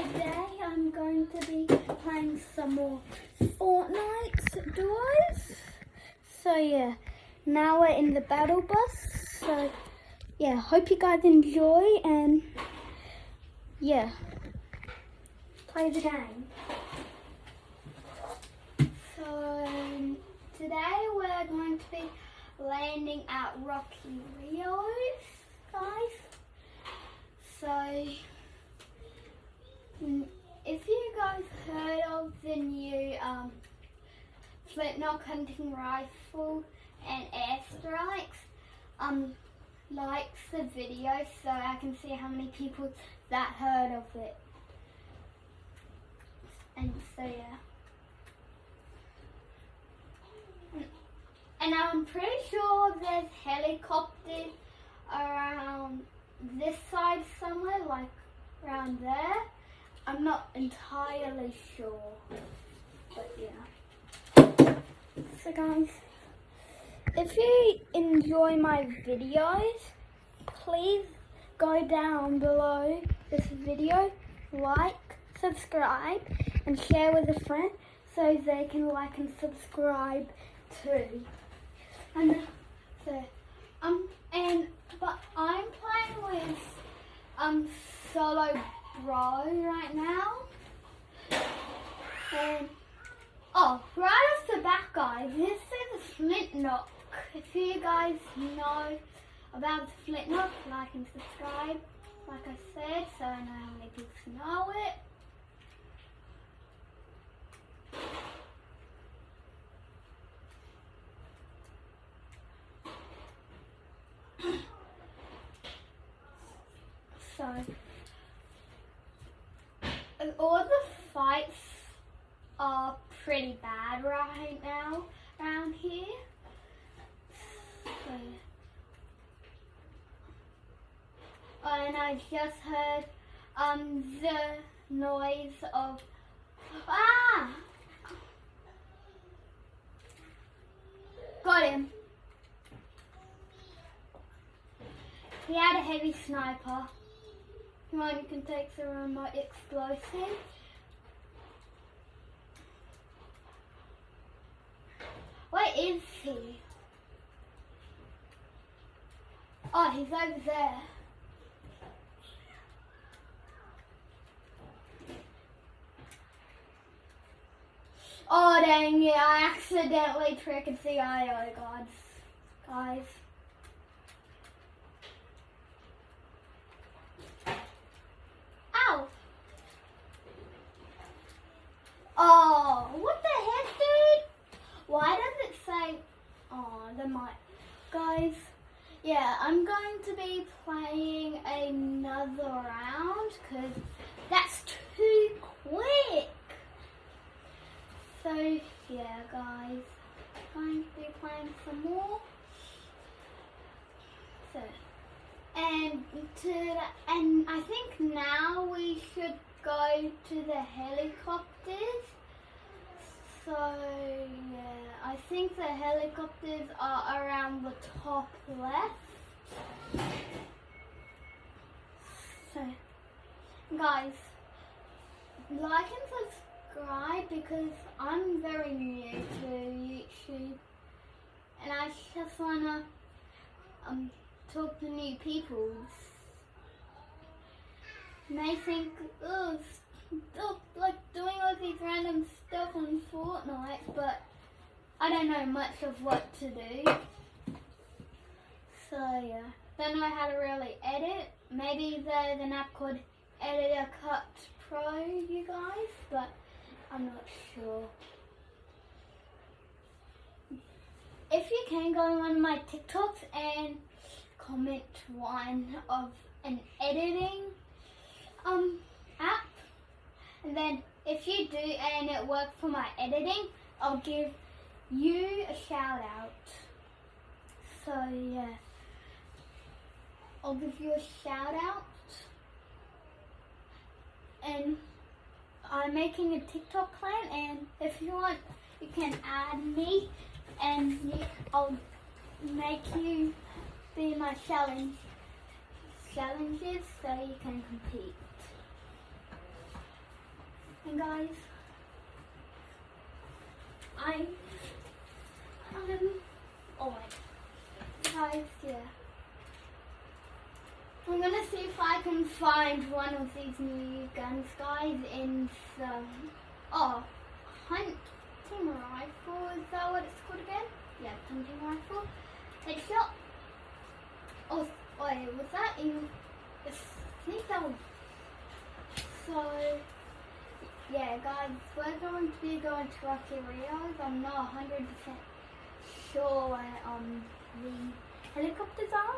today I'm going to be playing some more Fortnite duos. So yeah, now we're in the battle bus. So yeah, hope you guys enjoy and yeah, play the game. So today we're going to be landing at Rocky Rios, guys. So if you guys heard of the new flint hunting rifle and airstrikes, like the video so I can see how many people that heard of it. And so yeah. And I'm pretty sure there's helicopters around this side somewhere, like around there. I'm not entirely sure, but yeah. So guys, if you enjoy my videos, please go down below this video, like, subscribe, and share with a friend so they can like and subscribe too. And but I'm playing with solo bro right now. And right off the bat, guys, this is a flint knock. If you guys know about the flint knock, like and subscribe, like I said, so I know how many people know it. So, all the fights are pretty bad right now around here. So, and I just heard the noise of got him. He had a heavy sniper. Come on, you can take the remote explosive. Where is he? Oh, he's over there. Oh dang it, I accidentally triggered the IO gods, guys. Ow! Oh, what the heck, dude? Why does it say, the mic? Guys, yeah, I'm going to be playing another round because that's too quick. So, yeah, guys, I'm going to be playing some more. So, and I think now we should go to the helicopters. So, yeah, I think the helicopters are around the top left. So, guys, like and subscribe because I'm very new to YouTube and I just wanna talk to new people. And they think, like doing all these random stuff on Fortnite, but I don't know much of what to do. So yeah, don't know how to really edit. Maybe there's an app called Editor Cut Pro, you guys, but I'm not sure. If you can go on one of my TikToks and comment one of an editing app, and then if you do and it worked for my editing, I'll give you a shout out. So yeah, I'll give you a shout out. And I'm making a TikTok clan, and if you want, you can add me and I'll make you be my challenges so you can compete. guys. Oh my guys, yeah. I'm gonna see if I can find one of these new guns, guys, in some hunting rifle. Is that what it's called again? Yeah, hunting rifle. Headshot. Oh wait, was that even? I think that was. So yeah, guys, we're going to be going to Rocky Rios. I'm not 100% sure where the helicopters are,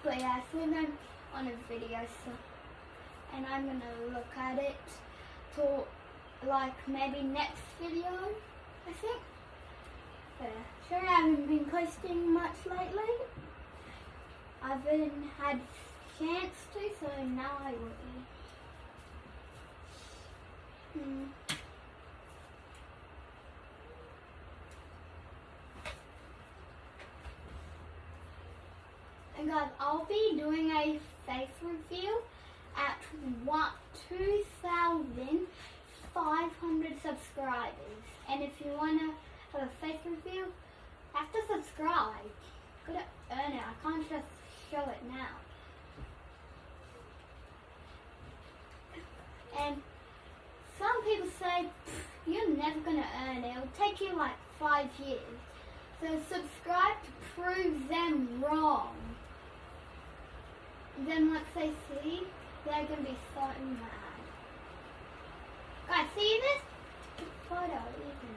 but yeah, I saw them on a video, so, and I'm gonna look at it to like maybe next video, I think. But yeah, sure, I haven't been posting much lately. I haven't had chance to, so now I will. And guys, I'll be doing a face reveal at 2,500 subscribers. And if you want to have a face reveal, you have to subscribe. Gotta earn it. I can't just show it now. And some people say, you're never going to earn it. It'll take you like 5 years. So subscribe to prove them wrong. And then once they see, they're going to be so mad. Guys, see this? Photo even.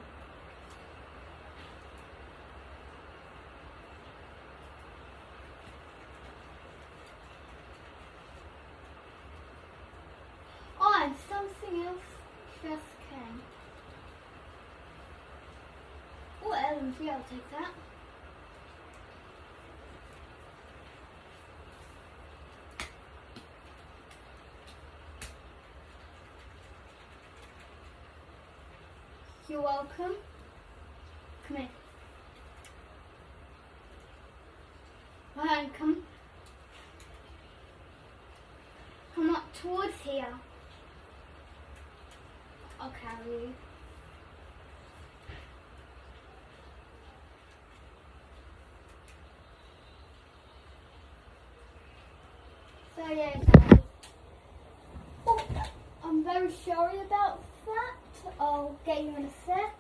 Oh, and something else just came. Oh, LMG, I'll take that. You're welcome. Come here. Alright, come up towards here. I'll carry you. So yeah, guys. Oh, I'm very sorry about that. I'll get you in a sec.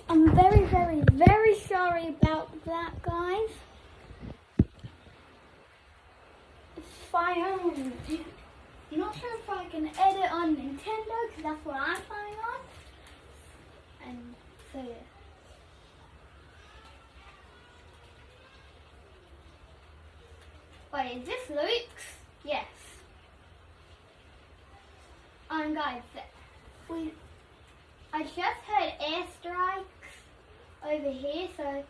I'm very, very, very sorry about that, guys. If I own, I'm not sure if I can edit on Nintendo because that's what I'm playing on. And so yeah. Wait, is this Luke's? Yes. Guys, I just heard airstrikes over here, so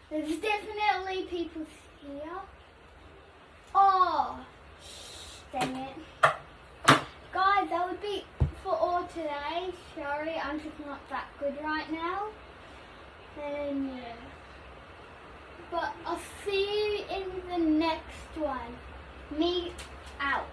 there's definitely people here. Oh, dang it. Guys, that would be for all today. Sorry, I'm just not that good right now. And yeah. But I'll see you in the next one. Me out.